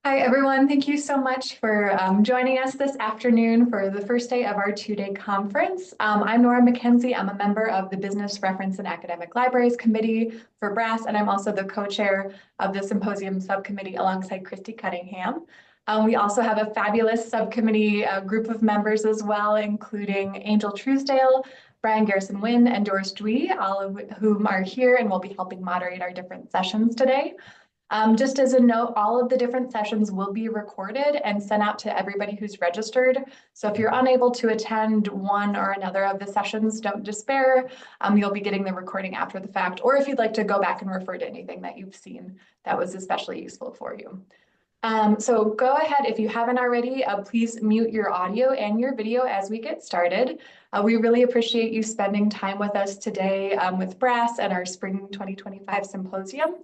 Hi, everyone. Thank you so much for joining us this afternoon for the first day of our two-day conference. I'm Nora McKenzie. I'm a member of the Business Reference and Academic Libraries Committee for BRASS, and I'm also the co-chair of the Symposium subcommittee alongside Christy Cunningham. We also have a fabulous subcommittee group of members as well, including Angel Truesdale, Brian Garrison-Wynn, and Doris Dwee, all of whom are here and will be helping moderate our different sessions today. Just as a note, all of the different sessions will be recorded and sent out to everybody who's registered. So if you're unable to attend one or another of the sessions, don't despair. You'll be getting the recording after the fact, or if you'd like to go back and refer to anything that you've seen that was especially useful for you. So go ahead, if you haven't already, please mute your audio and your video as we get started. We really appreciate you spending time with us today with BRASS and our Spring 2025 Symposium.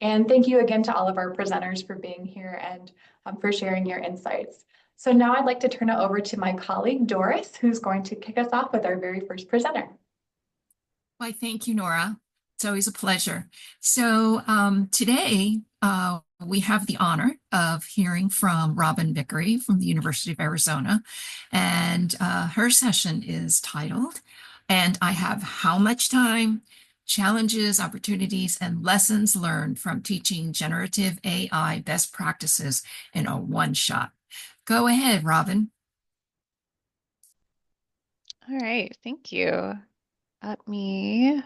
And thank you again to all of our presenters for being here and for sharing your insights. So now I'd like to turn it over to my colleague, Doris, who's going to kick us off with our very first presenter. Why, thank you, Nora. It's always a pleasure. So today we have the honor of hearing from Robin Vickery from the University of Arizona. And her session is titled, "And I Have How Much Time? Challenges, Opportunities, and Lessons Learned from Teaching Generative AI Best Practices in a One-Shot." Go ahead, Robin. All right, thank you. Let me,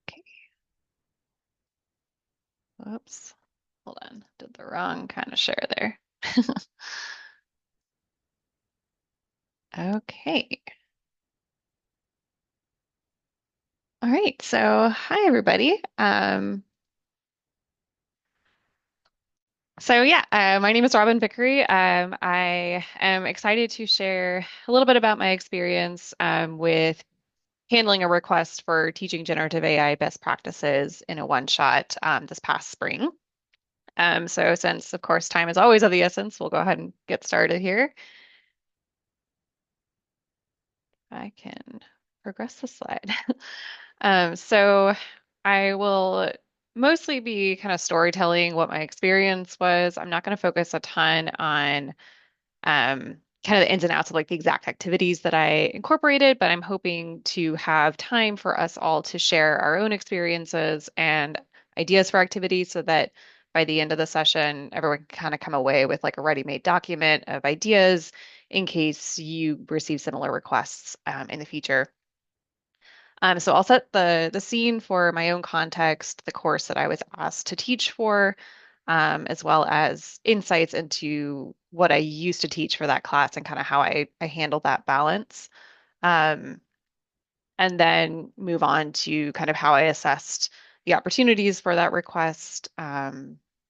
okay, whoops, hold on, did the wrong kind of share there. Okay. All right, so hi everybody. My name is Robin Vickery. I am excited to share a little bit about my experience with handling a request for teaching generative AI best practices in a one-shot this past spring. So since, of course, time is always of the essence, we'll go ahead and get started here. I can progress the slide. So I will mostly be kind of storytelling what my experience was. I'm not going to focus a ton on kind of the ins and outs of like the exact activities that I incorporated, but I'm hoping to have time for us all to share our own experiences and ideas for activities so that by the end of the session, everyone can kind of come away with like a ready-made document of ideas in case you receive similar requests in the future. So I'll set the scene for my own context, the course that I was asked to teach for, as well as insights into what I used to teach for that class and kind of how I handle that balance. Um, and then move on to kind of how I assessed the opportunities for that request,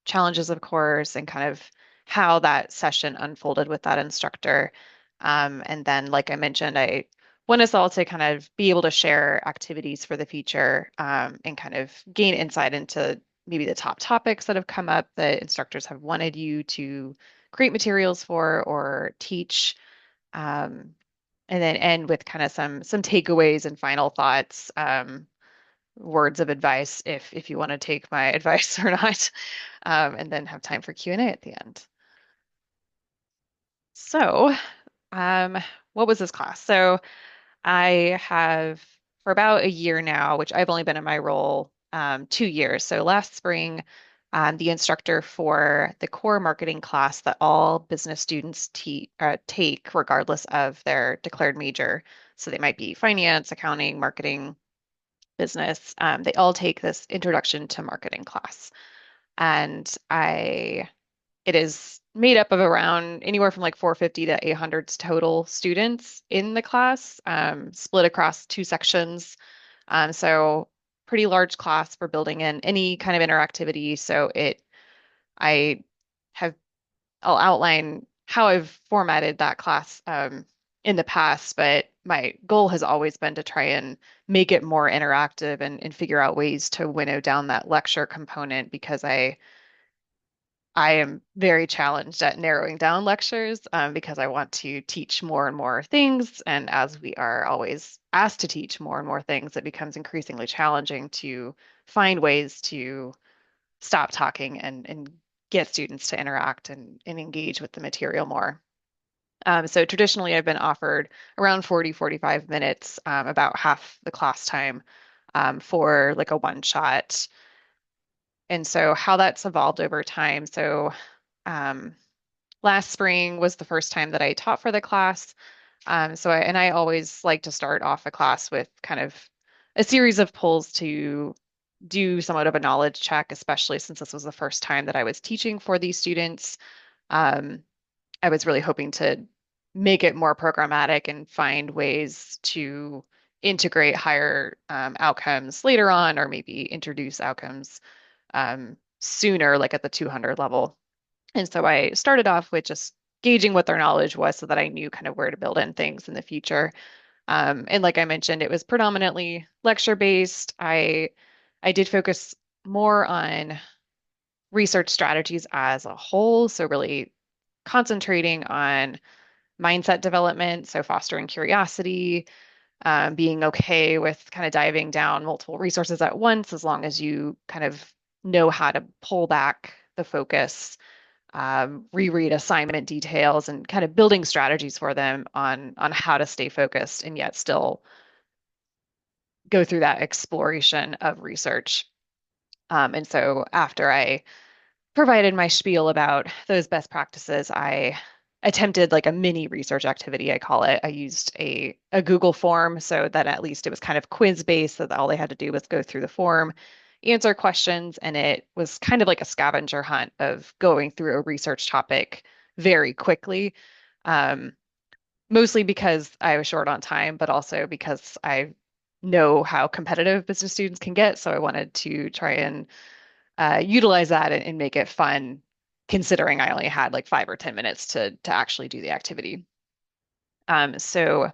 challenges, of course, and kind of how that session unfolded with that instructor. And then, like I mentioned, I want us all to kind of be able to share activities for the future and kind of gain insight into maybe the top topics that have come up that instructors have wanted you to create materials for or teach. Um, and then end with kind of some takeaways and final thoughts, words of advice if you want to take my advice or not, and then have time for Q&A at the end. So, um, what was this class? So I have for about a year now, which I've only been in my role 2 years. So last spring, the instructor for the core marketing class that all business students take regardless of their declared major. So they might be finance, accounting, marketing, business. They all take this introduction to marketing class. And it is made up of around anywhere from like 450 to 800 total students in the class, split across two sections. So pretty large class for building in any kind of interactivity. I have, I'll outline how I've formatted that class in the past, but my goal has always been to try and make it more interactive and figure out ways to winnow down that lecture component because I am very challenged at narrowing down lectures because I want to teach more and more things. And as we are always asked to teach more and more things, it becomes increasingly challenging to find ways to stop talking and get students to interact and engage with the material more. So traditionally, I've been offered around 40, 45 minutes, about half the class time, for like a one shot. And so how that's evolved over time. So um, last spring was the first time that I taught for the class. I always like to start off a class with kind of a series of polls to do somewhat of a knowledge check, especially since this was the first time that I was teaching for these students. Um, I was really hoping to make it more programmatic and find ways to integrate higher outcomes later on, or maybe introduce outcomes sooner, like at the 200 level. And so I started off with just gauging what their knowledge was so that I knew kind of where to build in things in the future. And like I mentioned, it was predominantly lecture based. I did focus more on research strategies as a whole, so really concentrating on mindset development, so fostering curiosity, being okay with kind of diving down multiple resources at once, as long as you kind of know how to pull back the focus, reread assignment details, and kind of building strategies for them on how to stay focused and yet still go through that exploration of research. And so after I provided my spiel about those best practices, I attempted like a mini research activity, I call it. I used a Google form so that at least it was kind of quiz based, so that all they had to do was go through the form, answer questions, and it was kind of like a scavenger hunt of going through a research topic very quickly. Um, Mostly because I was short on time, but also because I know how competitive business students can get. So I wanted to try and utilize that and make it fun, considering I only had like 5 or 10 minutes to actually do the activity. So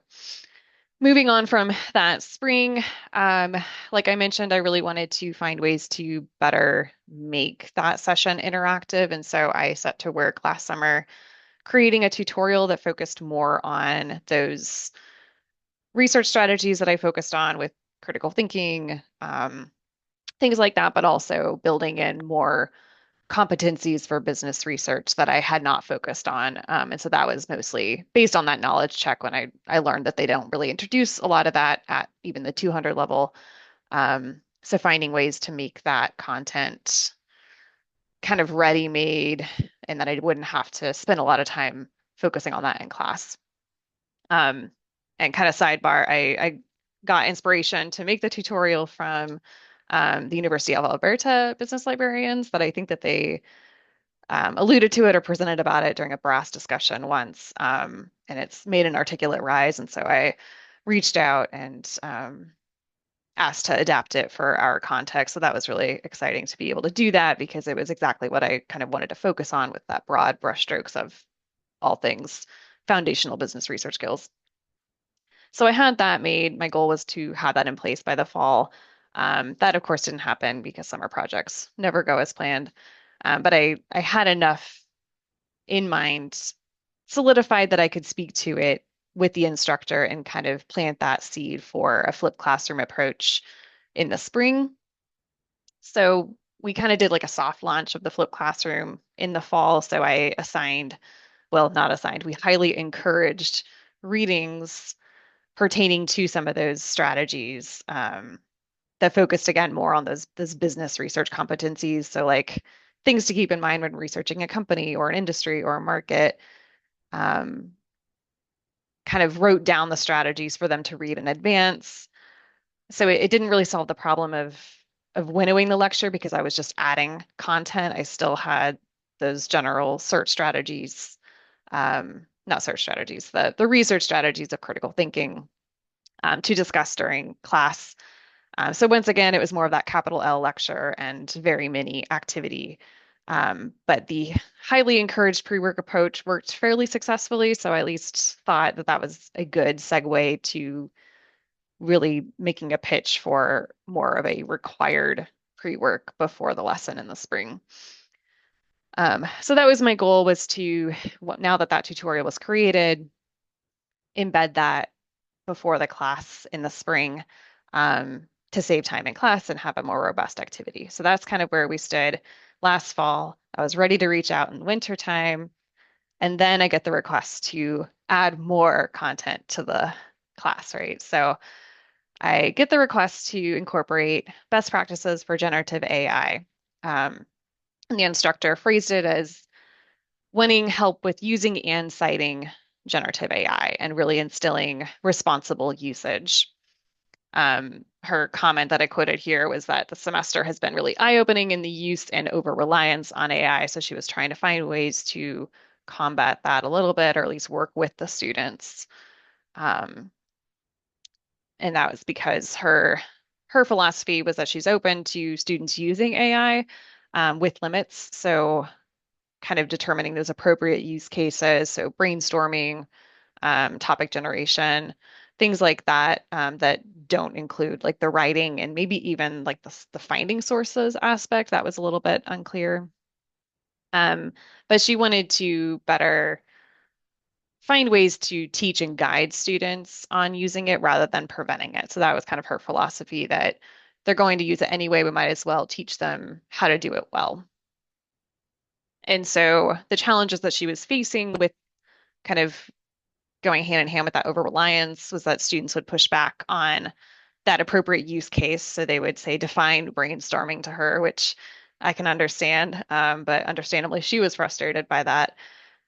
moving on from that spring, um, like I mentioned, I really wanted to find ways to better make that session interactive. And so I set to work last summer creating a tutorial that focused more on those research strategies that I focused on with critical thinking, things like that, but also building in more competencies for business research that I had not focused on. And so that was mostly based on that knowledge check when I learned that they don't really introduce a lot of that at even the 200 level. So finding ways to make that content kind of ready-made and that I wouldn't have to spend a lot of time focusing on that in class. Um, and kind of sidebar, I got inspiration to make the tutorial from the University of Alberta business librarians that I think that they alluded to it or presented about it during a brass discussion once. And it's made an articulate rise. And so I reached out and asked to adapt it for our context. So that was really exciting to be able to do that because it was exactly what I kind of wanted to focus on with that broad brushstrokes of all things foundational business research skills. So I had that made. My goal was to have that in place by the fall. That, of course, didn't happen because summer projects never go as planned. But I had enough in mind, solidified that I could speak to it with the instructor and kind of plant that seed for a flipped classroom approach in the spring. So we kind of did like a soft launch of the flipped classroom in the fall. So I assigned, well, not assigned, we highly encouraged readings pertaining to some of those strategies, that focused again more on those business research competencies. So like things to keep in mind when researching a company or an industry or a market. Um, Kind of wrote down the strategies for them to read in advance. So it didn't really solve the problem of winnowing the lecture because I was just adding content. I still had those general search strategies, not search strategies, the research strategies of critical thinking, to discuss during class. So once again, it was more of that capital L lecture and very mini activity. But the highly encouraged pre-work approach worked fairly successfully. So I at least thought that that was a good segue to really making a pitch for more of a required pre-work before the lesson in the spring. So that was my goal, was to, now that that tutorial was created, embed that before the class in the spring, to save time in class and have a more robust activity. So that's kind of where we stood last fall. I was ready to reach out in winter time, and then I get the request to add more content to the class, right? So I get the request to incorporate best practices for generative AI. And the instructor phrased it as wanting help with using and citing generative AI and really instilling responsible usage. Her comment that I quoted here was that the semester has been really eye-opening in the use and over-reliance on AI. So she was trying to find ways to combat that a little bit, or at least work with the students. Um, and that was because her philosophy was that she's open to students using AI with limits. So kind of determining those appropriate use cases. So brainstorming, topic generation, things like that that don't include like the writing and maybe even like the finding sources aspect. That was a little bit unclear. But she wanted to better find ways to teach and guide students on using it rather than preventing it. So that was kind of her philosophy that they're going to use it anyway. We might as well teach them how to do it well. And so the challenges that she was facing with kind of going hand in hand with that over reliance was that students would push back on that appropriate use case. So they would say define brainstorming to her, which I can understand, but understandably, she was frustrated by that.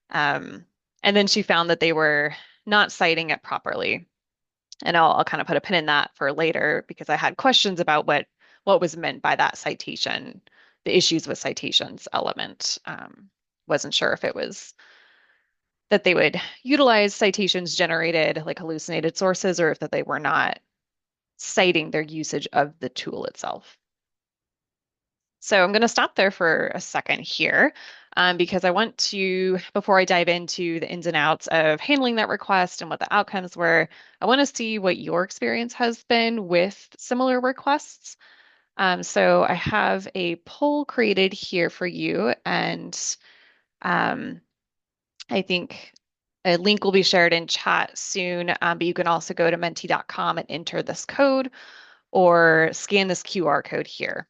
And then she found that they were not citing it properly. And I'll kind of put a pin in that for later because I had questions about what was meant by that citation, the issues with citations element. Wasn't sure if it was that they would utilize citations generated like hallucinated sources or if that they were not citing their usage of the tool itself. So I'm going to stop there for a second here because I want to, before I dive into the ins and outs of handling that request and what the outcomes were, I want to see what your experience has been with similar requests. So I have a poll created here for you, and um, I think a link will be shared in chat soon, but you can also go to menti.com and enter this code or scan this QR code here.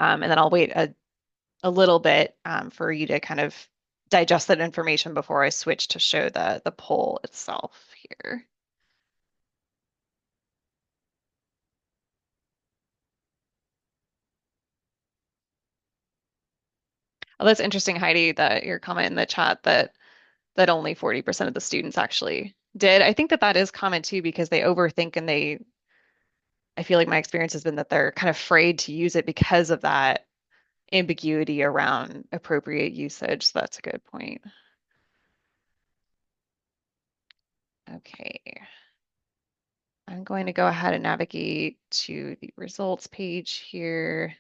And then I'll wait a little bit for you to kind of digest that information before I switch to show the poll itself here. Oh, that's interesting, Heidi, that your comment in the chat that only 40% of the students actually did. I think that that is common too because they overthink and I feel like my experience has been that they're kind of afraid to use it because of that ambiguity around appropriate usage. So that's a good point. Okay. I'm going to go ahead and navigate to the results page here.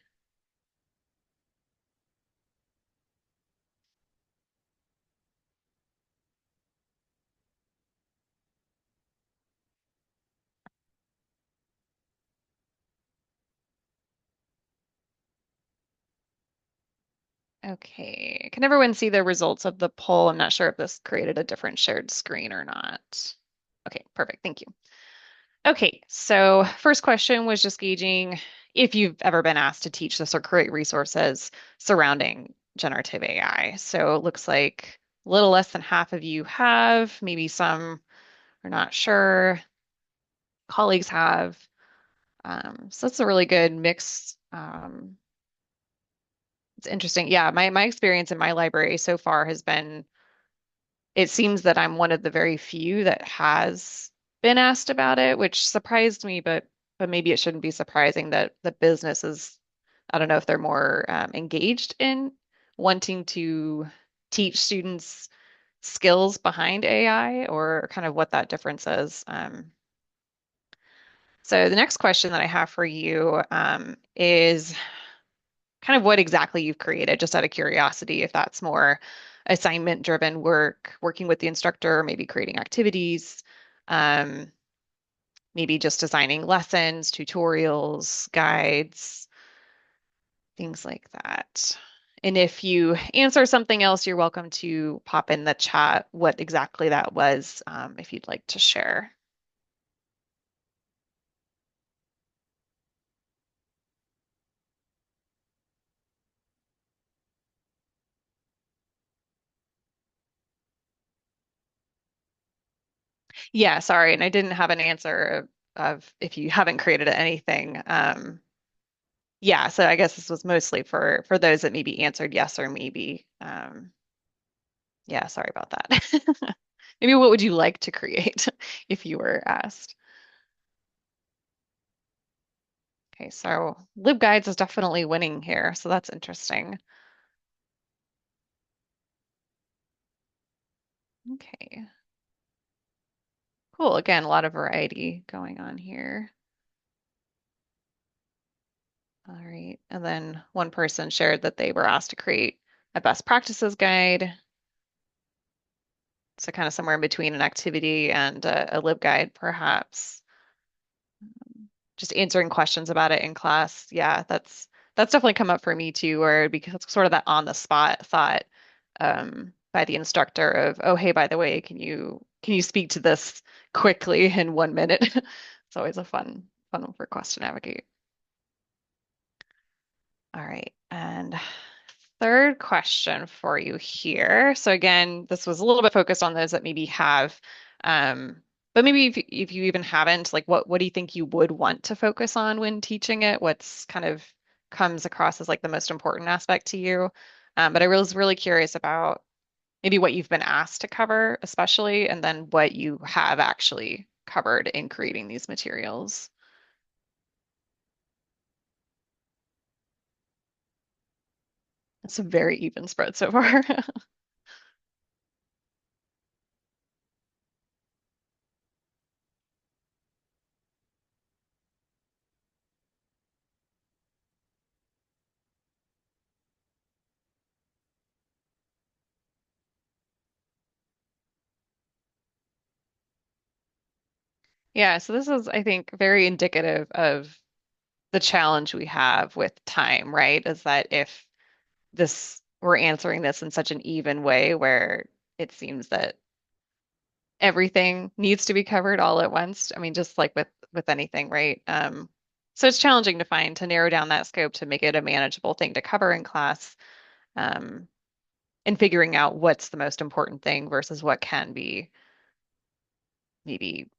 Okay, can everyone see the results of the poll? I'm not sure if this created a different shared screen or not. Okay, perfect, thank you. Okay, so first question was just gauging if you've ever been asked to teach this or create resources surrounding generative AI. So it looks like a little less than half of you have, maybe some are not sure, colleagues have. So that's a really good mix. It's interesting. Yeah, my experience in my library so far has been, it seems that I'm one of the very few that has been asked about it, which surprised me, but maybe it shouldn't be surprising that the business is, I don't know if they're more engaged in wanting to teach students skills behind AI or kind of what that difference is. So the next question that I have for you is kind of what exactly you've created, just out of curiosity, if that's more assignment driven work, working with the instructor, maybe creating activities, um, maybe just designing lessons, tutorials, guides, things like that. And if you answer something else, you're welcome to pop in the chat what exactly that was, if you'd like to share. Yeah, sorry, and I didn't have an answer of if you haven't created anything. Yeah, so I guess this was mostly for those that maybe answered yes or maybe. Yeah, sorry about that. Maybe what would you like to create if you were asked? Okay, so LibGuides is definitely winning here, so that's interesting. Okay, cool. Again, a lot of variety going on here. All right, and then one person shared that they were asked to create a best practices guide. So kind of somewhere in between an activity and a LibGuide, perhaps. Just answering questions about it in class. Yeah, that's definitely come up for me too, where because it's sort of that on the spot thought by the instructor of, oh, hey, by the way, can you speak to this quickly in 1 minute? It's always a fun request to navigate. All right, and third question for you here. So again, this was a little bit focused on those that maybe have, but maybe if you even haven't, like what do you think you would want to focus on when teaching it? What's kind of comes across as like the most important aspect to you? But I was really curious about maybe what you've been asked to cover, especially, and then what you have actually covered in creating these materials. It's a very even spread so far. Yeah, so this is, I think, very indicative of the challenge we have with time, right? Is that if this we're answering this in such an even way where it seems that everything needs to be covered all at once. I mean, just like with anything, right? So it's challenging to find to narrow down that scope to make it a manageable thing to cover in class, um, and figuring out what's the most important thing versus what can be maybe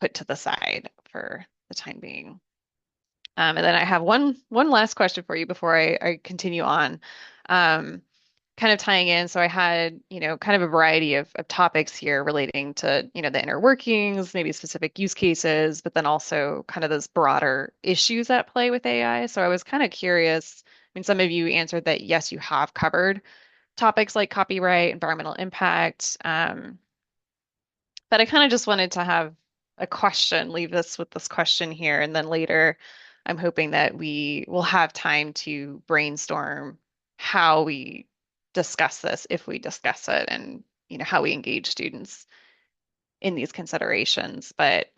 put to the side for the time being. And then I have one last question for you before I continue on. Um, Kind of tying in, so I had, kind of a variety of topics here relating to, the inner workings, maybe specific use cases, but then also kind of those broader issues at play with AI. So I was kind of curious. I mean, some of you answered that yes, you have covered topics like copyright, environmental impact. But I kind of just wanted to have a question, leave this with this question here, and then later I'm hoping that we will have time to brainstorm how we discuss this, if we discuss it, and how we engage students in these considerations. But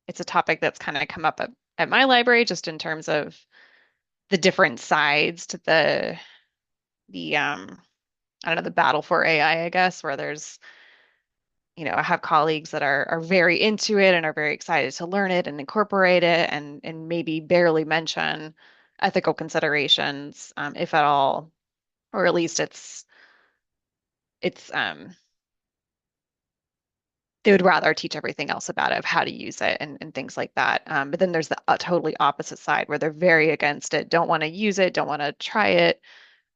it's a topic that's kind of come up at my library, just in terms of the different sides to the I don't know, the battle for AI, I guess, where there's I have colleagues that are very into it and are very excited to learn it and incorporate it and maybe barely mention ethical considerations, if at all, or at least it's they would rather teach everything else about it, of how to use it and things like that. But then there's the totally opposite side where they're very against it, don't want to use it, don't want to try it,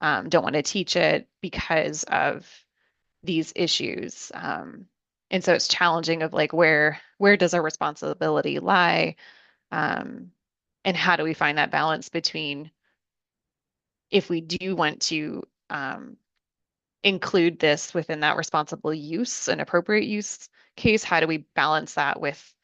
don't want to teach it because of these issues. And so it's challenging of like where does our responsibility lie? Um, and how do we find that balance between if we do want to include this within that responsible use and appropriate use case, how do we balance that with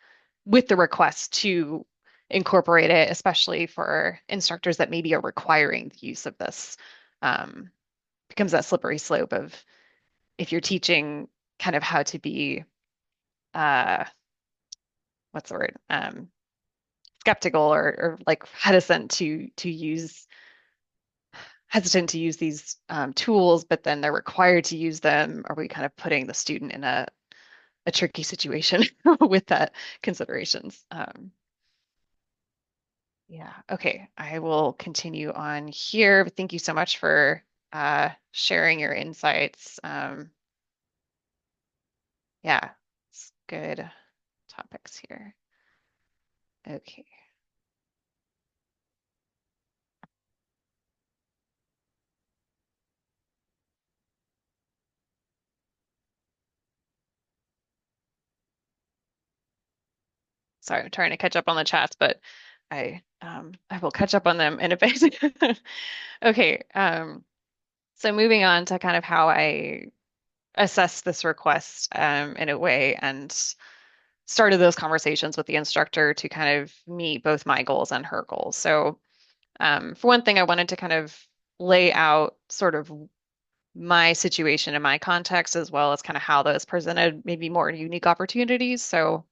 the request to incorporate it, especially for instructors that maybe are requiring the use of this? Becomes that slippery slope of if you're teaching kind of how to be uh what's the word skeptical or like hesitant to use these tools, but then they're required to use them, are we kind of putting the student in a tricky situation with that considerations? Yeah, okay, I will continue on here. Thank you so much for sharing your insights. Yeah, good topics here. Okay. Sorry, I'm trying to catch up on the chats, but I will catch up on them in a bit. Okay, so moving on to kind of how I assess this request in a way and started those conversations with the instructor to kind of meet both my goals and her goals. So for one thing, I wanted to kind of lay out sort of my situation and my context as well as kind of how those presented maybe more unique opportunities. So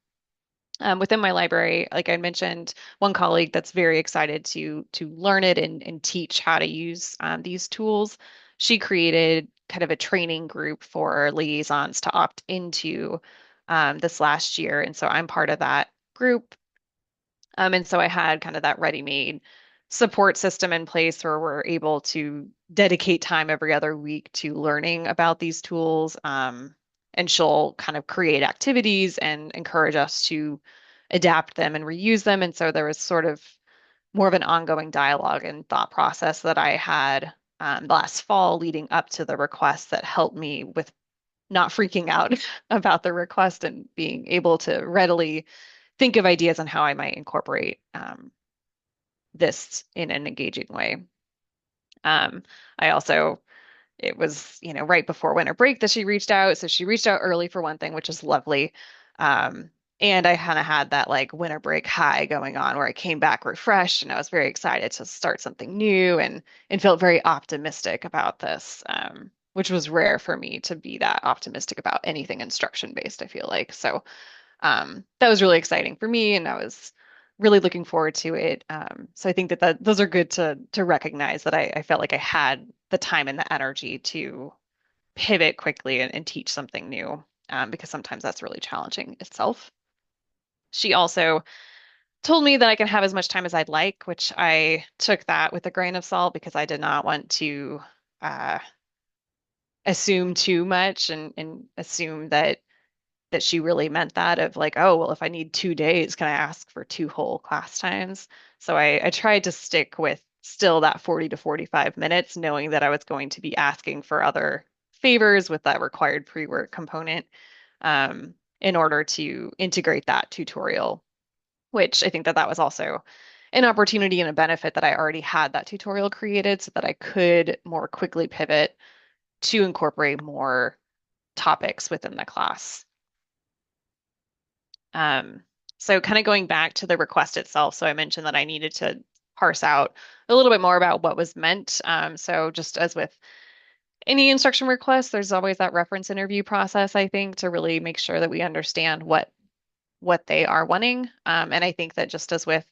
within my library, like I mentioned, one colleague that's very excited to learn it and teach how to use these tools. She created kind of a training group for liaisons to opt into this last year, and so I'm part of that group. And so I had kind of that ready-made support system in place where we're able to dedicate time every other week to learning about these tools. And she'll kind of create activities and encourage us to adapt them and reuse them. And so there was sort of more of an ongoing dialogue and thought process that I had last fall leading up to the request that helped me with not freaking out about the request and being able to readily think of ideas on how I might incorporate this in an engaging way. I also, it was, right before winter break that she reached out. So she reached out early for one thing, which is lovely. And I kind of had that like winter break high going on where I came back refreshed and I was very excited to start something new and felt very optimistic about this, which was rare for me to be that optimistic about anything instruction based, I feel like. So that was really exciting for me, and I was really looking forward to it. So I think that those are good to recognize that I felt like I had the time and the energy to pivot quickly and teach something new, because sometimes that's really challenging itself. She also told me that I can have as much time as I'd like, which I took that with a grain of salt because I did not want to uh, assume too much and assume that she really meant that of like, oh, well, if I need 2 days, can I ask for two whole class times? So I tried to stick with still that 40 to 45 minutes, knowing that I was going to be asking for other favors with that required pre-work component in order to integrate that tutorial, which I think that was also an opportunity and a benefit that I already had that tutorial created so that I could more quickly pivot to incorporate more topics within the class. Um, so kind of going back to the request itself, so I mentioned that I needed to parse out a little bit more about what was meant. So just as with any instruction request, there's always that reference interview process, I think, to really make sure that we understand what they are wanting. And I think that just as with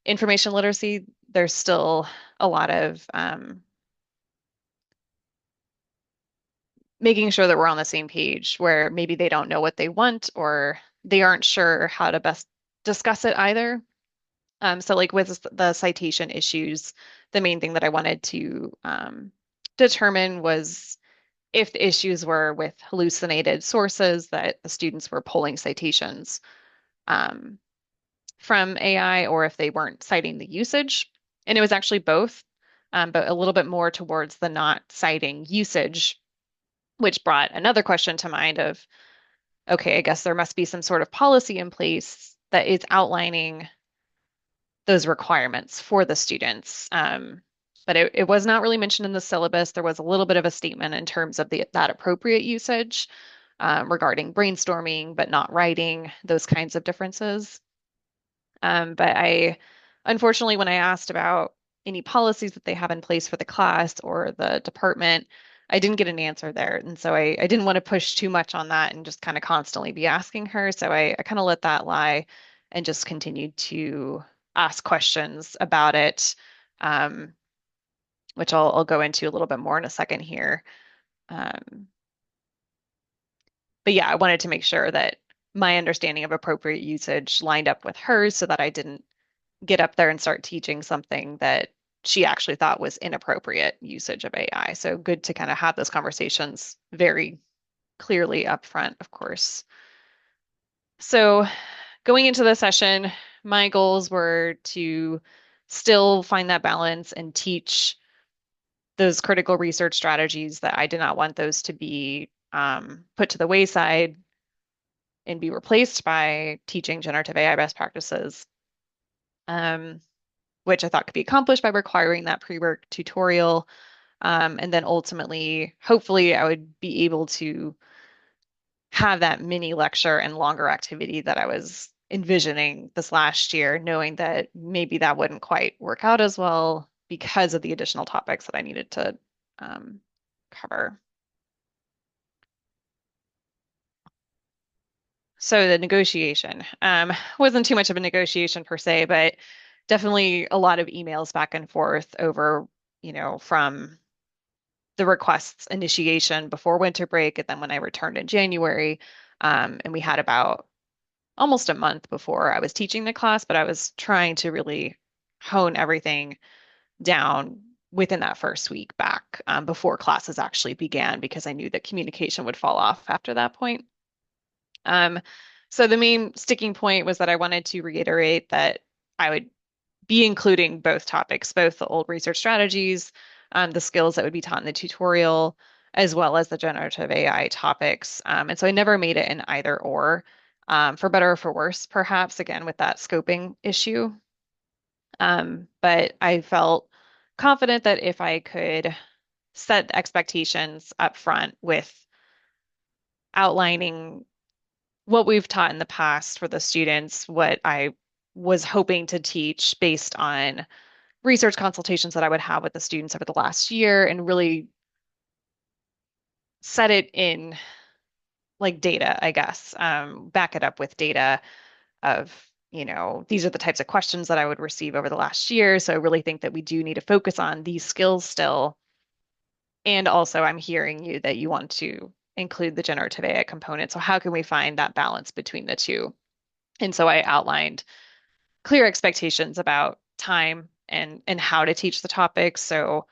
information literacy, there's still a lot of making sure that we're on the same page where maybe they don't know what they want or they aren't sure how to best discuss it either. So like with the citation issues, the main thing that I wanted to determine was if the issues were with hallucinated sources that the students were pulling citations um, from AI or if they weren't citing the usage. And it was actually both, but a little bit more towards the not citing usage, which brought another question to mind of, okay, I guess there must be some sort of policy in place that is outlining those requirements for the students. But it was not really mentioned in the syllabus. There was a little bit of a statement in terms of that appropriate usage regarding brainstorming, but not writing, those kinds of differences. But unfortunately, when I asked about any policies that they have in place for the class or the department, I didn't get an answer there. And so I didn't want to push too much on that and just kind of constantly be asking her. So I kind of let that lie and just continued to ask questions about it, um, which I'll go into a little bit more in a second here. Um, but yeah, I wanted to make sure that my understanding of appropriate usage lined up with hers so that I didn't get up there and start teaching something that she actually thought was inappropriate usage of AI. So good to kind of have those conversations very clearly up front, of course. So going into the session, my goals were to still find that balance and teach those critical research strategies that I did not want those to be put to the wayside and be replaced by teaching generative AI best practices, um, which I thought could be accomplished by requiring that pre-work tutorial. And then ultimately, hopefully, I would be able to have that mini lecture and longer activity that I was envisioning this last year, knowing that maybe that wouldn't quite work out as well because of the additional topics that I needed to cover. So the negotiation wasn't too much of a negotiation per se, but definitely a lot of emails back and forth over, from the requests initiation before winter break, and then when I returned in January, and we had about almost a month before I was teaching the class, but I was trying to really hone everything down within that first week back before classes actually began because I knew that communication would fall off after that point. Um, so the main sticking point was that I wanted to reiterate that I would be including both topics, both the old research strategies, the skills that would be taught in the tutorial, as well as the generative AI topics. And so I never made it an either or, for better or for worse, perhaps, again, with that scoping issue. But I felt confident that if I could set expectations up front with outlining what we've taught in the past for the students, what I was hoping to teach based on research consultations that I would have with the students over the last year and really set it in like data, I guess, back it up with data of, these are the types of questions that I would receive over the last year. So I really think that we do need to focus on these skills still. And also, I'm hearing you that you want to include the generative AI component. So how can we find that balance between the two? And so I outlined clear expectations about time and how to teach the topics. So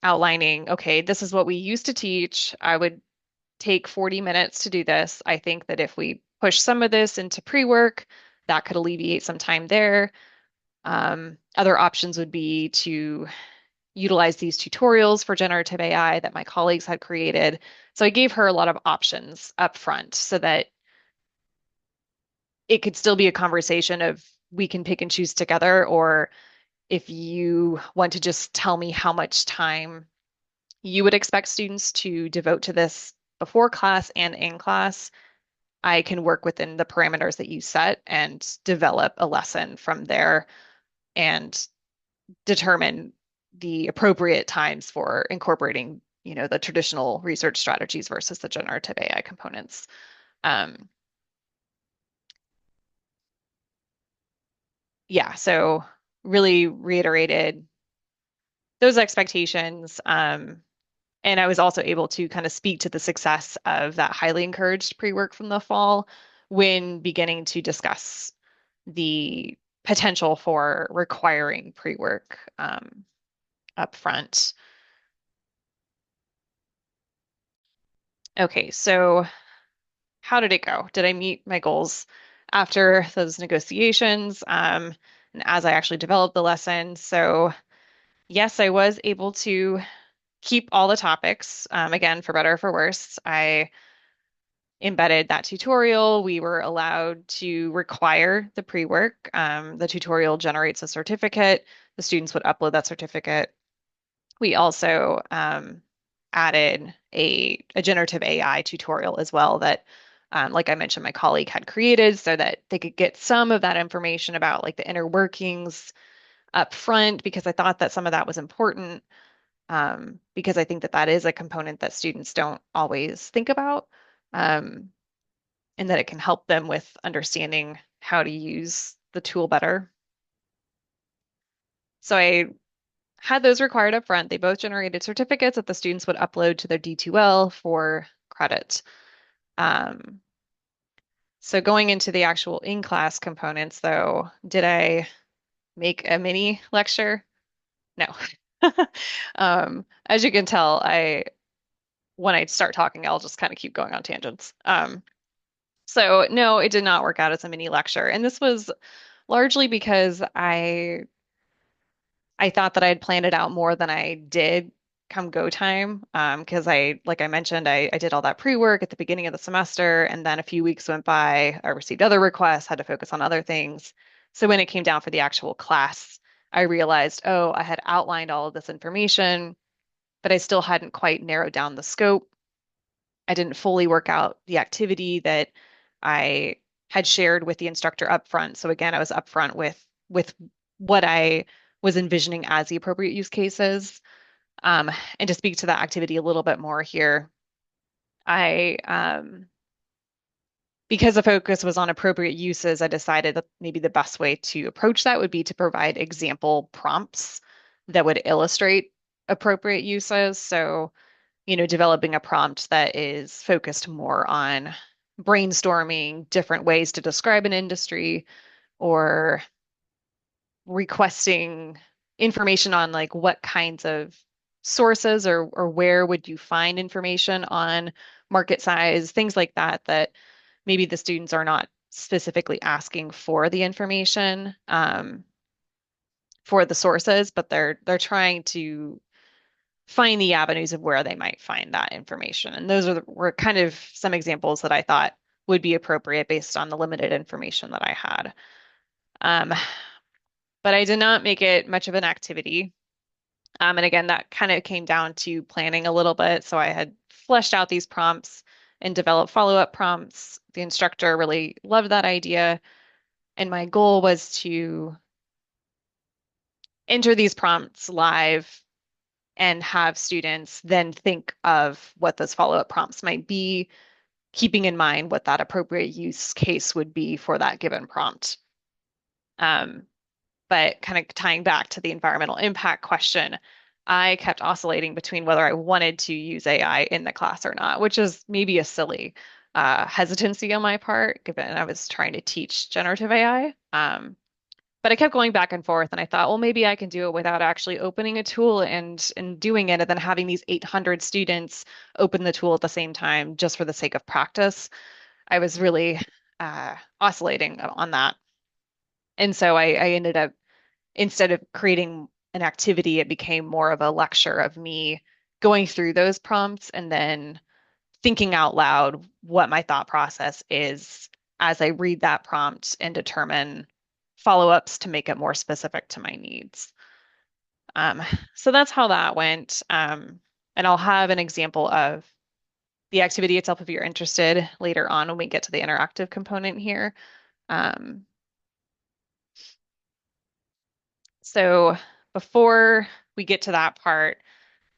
outlining, okay, this is what we used to teach. I would take 40 minutes to do this. I think that if we push some of this into pre-work, that could alleviate some time there. Other options would be to utilize these tutorials for generative AI that my colleagues had created. So I gave her a lot of options up front so that it could still be a conversation of we can pick and choose together, or if you want to just tell me how much time you would expect students to devote to this before class and in class, I can work within the parameters that you set and develop a lesson from there and determine the appropriate times for incorporating, the traditional research strategies versus the generative AI components. Yeah, so really reiterated those expectations. And I was also able to kind of speak to the success of that highly encouraged pre-work from the fall when beginning to discuss the potential for requiring pre-work up front. Okay, so how did it go? Did I meet my goals after those negotiations? And as I actually developed the lesson? So yes, I was able to keep all the topics. Again, for better or for worse, I embedded that tutorial. We were allowed to require the pre-work. The tutorial generates a certificate. The students would upload that certificate. We also added a generative AI tutorial as well that, like I mentioned, my colleague had created so that they could get some of that information about like the inner workings up front, because I thought that some of that was important, because I think that that is a component that students don't always think about, and that it can help them with understanding how to use the tool better. So I had those required up front. They both generated certificates that the students would upload to their D2L for credit. Um, so going into the actual in-class components, though, did I make a mini lecture? No. As you can tell, when I start talking, I'll just kind of keep going on tangents. So no, it did not work out as a mini lecture. And this was largely because I thought that I had planned it out more than I did come go time. Because like I mentioned, I did all that pre-work at the beginning of the semester, and then a few weeks went by, I received other requests, had to focus on other things. So when it came down for the actual class, I realized, oh, I had outlined all of this information, but I still hadn't quite narrowed down the scope. I didn't fully work out the activity that I had shared with the instructor up front. So again, I was upfront with what I was envisioning as the appropriate use cases. And to speak to that activity a little bit more here, I because the focus was on appropriate uses, I decided that maybe the best way to approach that would be to provide example prompts that would illustrate appropriate uses. So developing a prompt that is focused more on brainstorming different ways to describe an industry or requesting information on like what kinds of sources or where would you find information on market size, things like that, that maybe the students are not specifically asking for the information for the sources, but they're trying to find the avenues of where they might find that information. And those were kind of some examples that I thought would be appropriate based on the limited information that I had. Um, but I did not make it much of an activity. And again, that kind of came down to planning a little bit. So I had fleshed out these prompts and developed follow-up prompts. The instructor really loved that idea. And my goal was to enter these prompts live and have students then think of what those follow-up prompts might be, keeping in mind what that appropriate use case would be for that given prompt. But kind of tying back to the environmental impact question, I kept oscillating between whether I wanted to use AI in the class or not, which is maybe a silly hesitancy on my part, given I was trying to teach generative AI. But I kept going back and forth, and I thought, well, maybe I can do it without actually opening a tool and doing it, and then having these 800 students open the tool at the same time just for the sake of practice. I was really oscillating on that. And so I ended up, instead of creating an activity, it became more of a lecture of me going through those prompts and then thinking out loud what my thought process is as I read that prompt and determine follow-ups to make it more specific to my needs. Um, so that's how that went. And I'll have an example of the activity itself if you're interested later on when we get to the interactive component here. Um, so before we get to that part,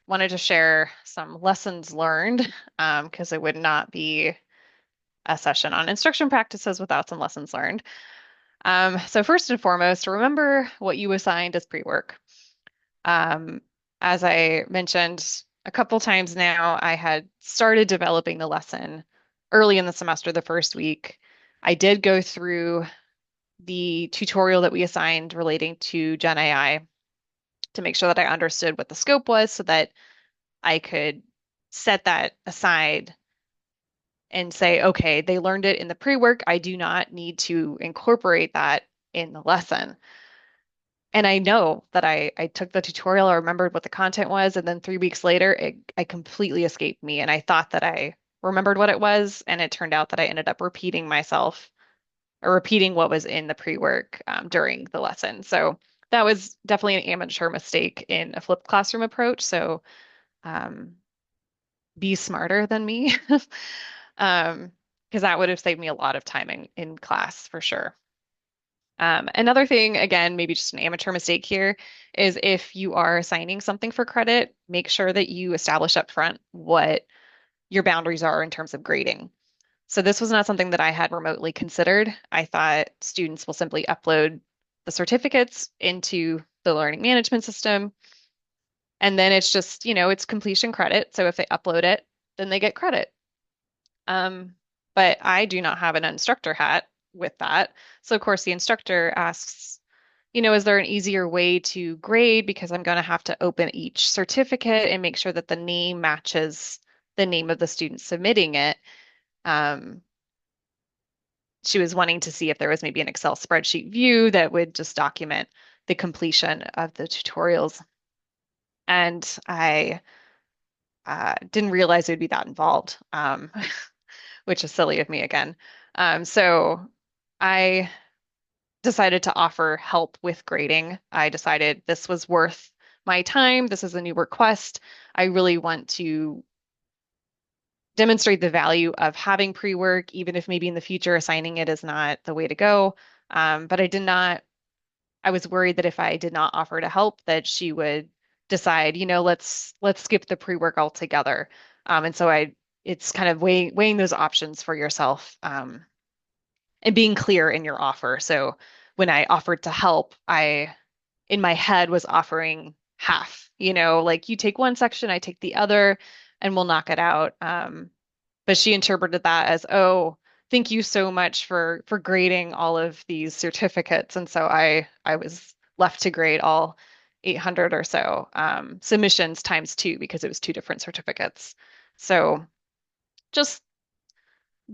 wanted to share some lessons learned because it would not be a session on instruction practices without some lessons learned. So first and foremost, remember what you assigned as pre-work. As I mentioned a couple times now, I had started developing the lesson early in the semester, the first week. I did go through the tutorial that we assigned relating to Gen AI to make sure that I understood what the scope was so that I could set that aside and say, okay, they learned it in the pre-work. I do not need to incorporate that in the lesson. And I know that I took the tutorial, I remembered what the content was, and then 3 weeks later, I completely escaped me. And I thought that I remembered what it was, and it turned out that I ended up repeating myself or repeating what was in the pre-work during the lesson. So that was definitely an amateur mistake in a flipped classroom approach. So um, be smarter than me, because that would have saved me a lot of time in class for sure. Another thing, again, maybe just an amateur mistake here, is if you are assigning something for credit, make sure that you establish up front what your boundaries are in terms of grading. So this was not something that I had remotely considered. I thought students will simply upload the certificates into the learning management system, and then it's just, it's completion credit. So if they upload it, then they get credit. But I do not have an instructor hat with that. So of course the instructor asks, is there an easier way to grade? Because I'm going to have to open each certificate and make sure that the name matches the name of the student submitting it. she was wanting to see if there was maybe an Excel spreadsheet view that would just document the completion of the tutorials. And I didn't realize it would be that involved, which is silly of me again. So I decided to offer help with grading. I decided this was worth my time. This is a new request. I really want to demonstrate the value of having pre-work, even if maybe in the future assigning it is not the way to go. But I was worried that if I did not offer to help, that she would decide, let's skip the pre-work altogether. And so it's kind of weighing those options for yourself, and being clear in your offer. So when I offered to help, in my head was offering half, like you take one section, I take the other, and we'll knock it out. But she interpreted that as, oh, thank you so much for grading all of these certificates. And so I was left to grade all 800 or so submissions times two because it was two different certificates. So just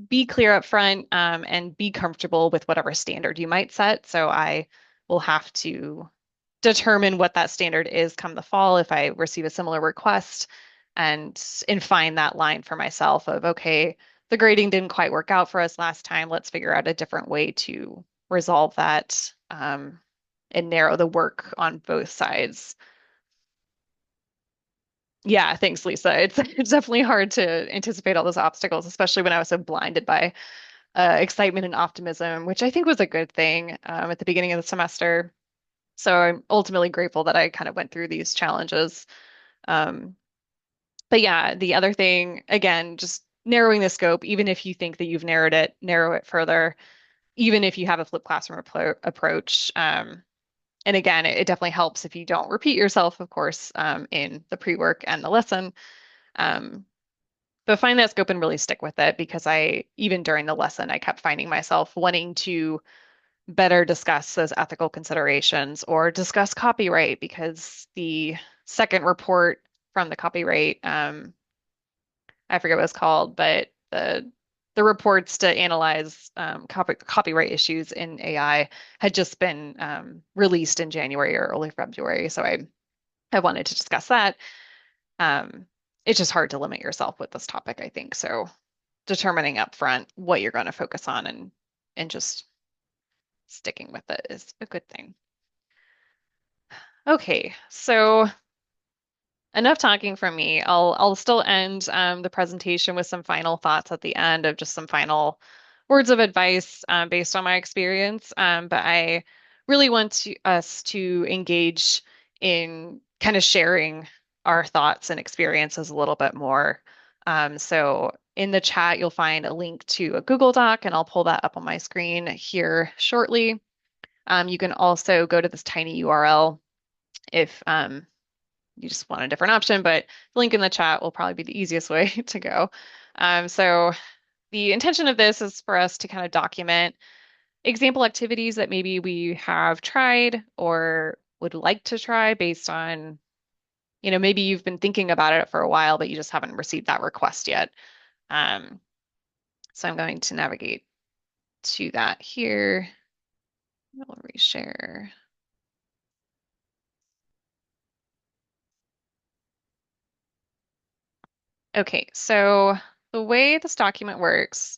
be clear up front, and be comfortable with whatever standard you might set. So I will have to determine what that standard is come the fall if I receive a similar request, and find that line for myself of, okay, the grading didn't quite work out for us last time. Let's figure out a different way to resolve that, and narrow the work on both sides. Yeah, thanks, Lisa. It's definitely hard to anticipate all those obstacles, especially when I was so blinded by excitement and optimism, which I think was a good thing at the beginning of the semester. So I'm ultimately grateful that I kind of went through these challenges. Um, but yeah, the other thing, again, just narrowing the scope, even if you think that you've narrowed it, narrow it further, even if you have a flipped classroom approach. And again, it definitely helps if you don't repeat yourself, of course, in the pre-work and the lesson. Um, but find that scope and really stick with it, because even during the lesson, I kept finding myself wanting to better discuss those ethical considerations or discuss copyright, because the second report from the copyright, I forget what it's called, but the reports to analyze copyright issues in AI had just been released in January or early February. So I wanted to discuss that. Um, it's just hard to limit yourself with this topic, I think. So determining upfront what you're going to focus on, and just sticking with it is a good thing. Okay, so enough talking from me. I'll still end the presentation with some final thoughts at the end of just some final words of advice based on my experience. But I really want us to engage in kind of sharing our thoughts and experiences a little bit more. So in the chat, you'll find a link to a Google Doc, and I'll pull that up on my screen here shortly. You can also go to this tiny URL if you just want a different option, but the link in the chat will probably be the easiest way to go. So the intention of this is for us to kind of document example activities that maybe we have tried or would like to try based on, maybe you've been thinking about it for a while, but you just haven't received that request yet. So I'm going to navigate to that here. I'll reshare. Okay, so the way this document works,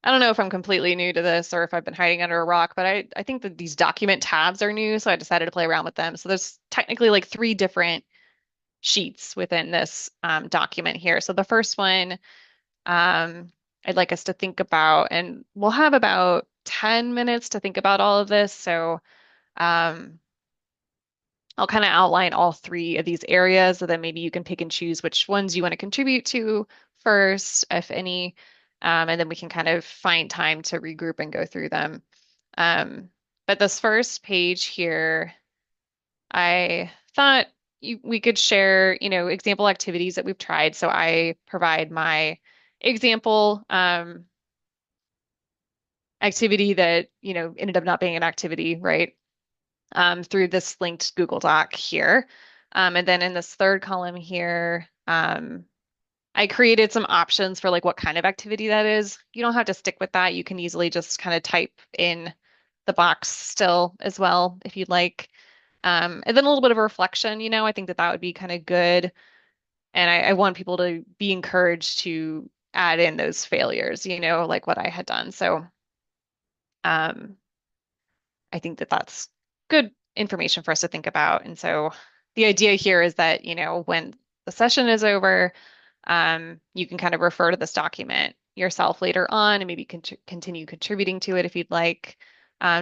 I don't know if I'm completely new to this or if I've been hiding under a rock, but I think that these document tabs are new, so I decided to play around with them. So there's technically like three different sheets within this document here. So the first one, I'd like us to think about, and we'll have about 10 minutes to think about all of this. So um, I'll kind of outline all three of these areas, so then maybe you can pick and choose which ones you want to contribute to first, if any, and then we can kind of find time to regroup and go through them. But this first page here, I thought we could share, example activities that we've tried. So I provide my example activity that, ended up not being an activity, right? Through this linked Google Doc here. And then in this third column here, I created some options for like what kind of activity that is. You don't have to stick with that. You can easily just kind of type in the box still as well if you'd like. And then a little bit of a reflection, I think that that would be kind of good. And I want people to be encouraged to add in those failures, like what I had done. So um, I think that that's good information for us to think about. And so the idea here is that, when the session is over, you can kind of refer to this document yourself later on and maybe continue contributing to it if you'd like,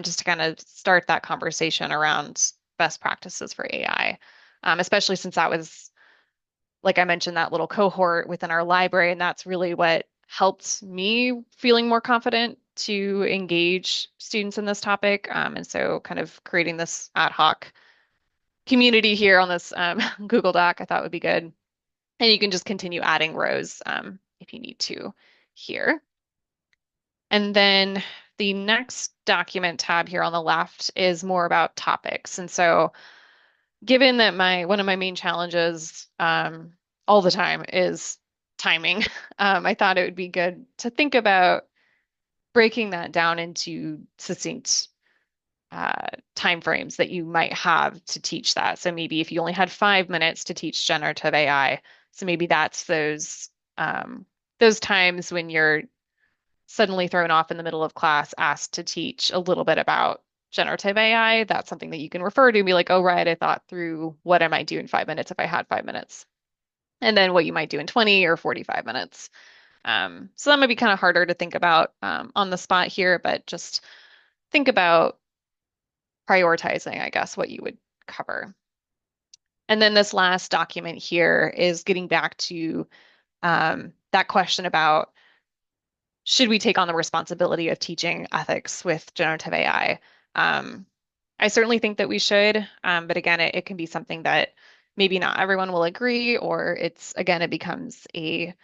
just to kind of start that conversation around best practices for AI, especially since that was, like I mentioned, that little cohort within our library, and that's really what helped me feeling more confident to engage students in this topic. And so kind of creating this ad hoc community here on this Google Doc, I thought would be good. And you can just continue adding rows if you need to here. And then the next document tab here on the left is more about topics. And so given that one of my main challenges all the time is timing, I thought it would be good to think about breaking that down into succinct timeframes that you might have to teach that. So maybe if you only had 5 minutes to teach generative AI, so maybe that's those times when you're suddenly thrown off in the middle of class, asked to teach a little bit about generative AI. That's something that you can refer to and be like, oh, right, I thought through what I might do in 5 minutes if I had 5 minutes. And then what you might do in 20 or 45 minutes. So that might be kind of harder to think about on the spot here, but just think about prioritizing, I guess, what you would cover. And then this last document here is getting back to that question about should we take on the responsibility of teaching ethics with generative AI? I certainly think that we should, but again, it can be something that maybe not everyone will agree, or it becomes a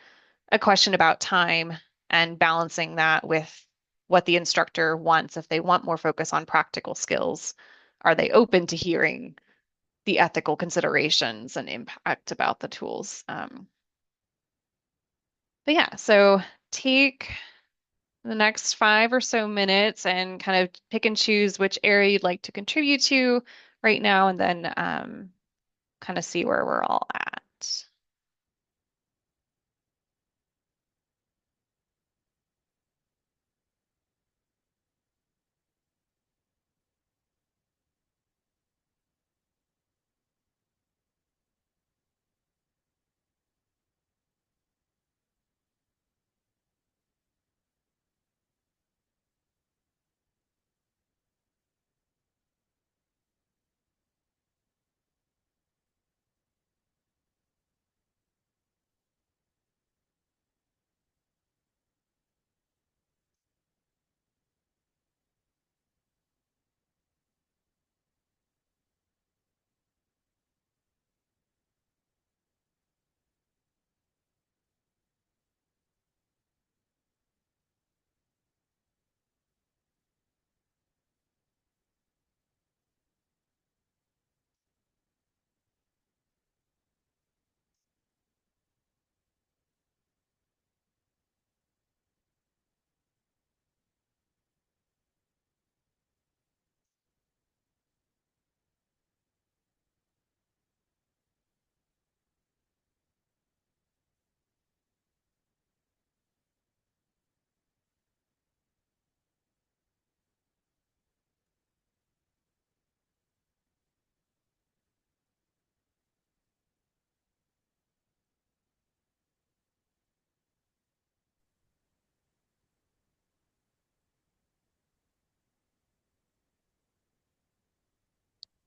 question about time and balancing that with what the instructor wants. If they want more focus on practical skills, are they open to hearing the ethical considerations and impact about the tools? But yeah, so take the next 5 or so minutes and kind of pick and choose which area you'd like to contribute to right now, and then kind of see where we're all at.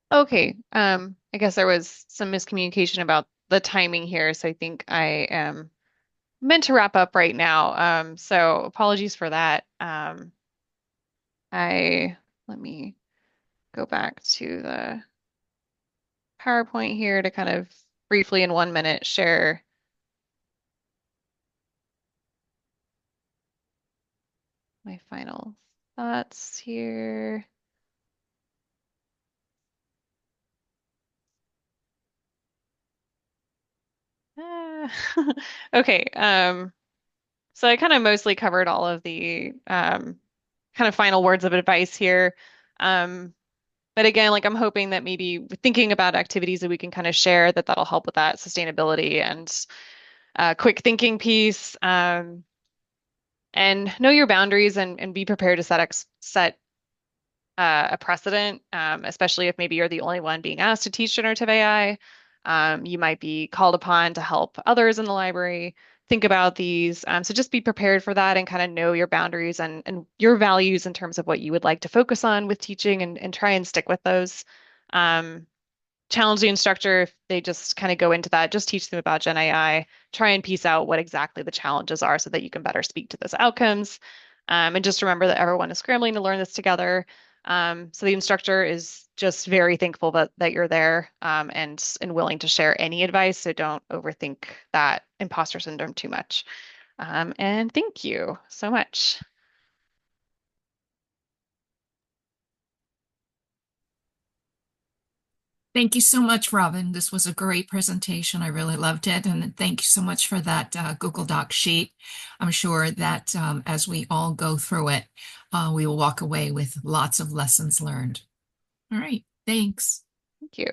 Okay, I guess there was some miscommunication about the timing here, so I think I am meant to wrap up right now. So apologies for that. I Let me go back to the PowerPoint here to kind of briefly in 1 minute share my final thoughts here. Okay. So I kind of mostly covered all of the kind of final words of advice here. Um, but again, like I'm hoping that maybe thinking about activities that we can kind of share that'll help with that sustainability and quick thinking piece. And know your boundaries and be prepared to set a precedent, especially if maybe you're the only one being asked to teach generative AI. You might be called upon to help others in the library think about these. So just be prepared for that and kind of know your boundaries and your values in terms of what you would like to focus on with teaching and try and stick with those. Um, Challenge the instructor if they just kind of go into that, just teach them about Gen AI, try and piece out what exactly the challenges are so that you can better speak to those outcomes. And just remember that everyone is scrambling to learn this together. So the instructor is just very thankful that you're there and willing to share any advice. So don't overthink that imposter syndrome too much. And thank you so much. Thank you so much, Robin. This was a great presentation. I really loved it. And thank you so much for that Google Doc sheet. I'm sure that as we all go through it, we will walk away with lots of lessons learned. All right. Thanks. Thank you.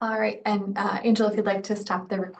All right, and Angela, if you'd like to stop the recording.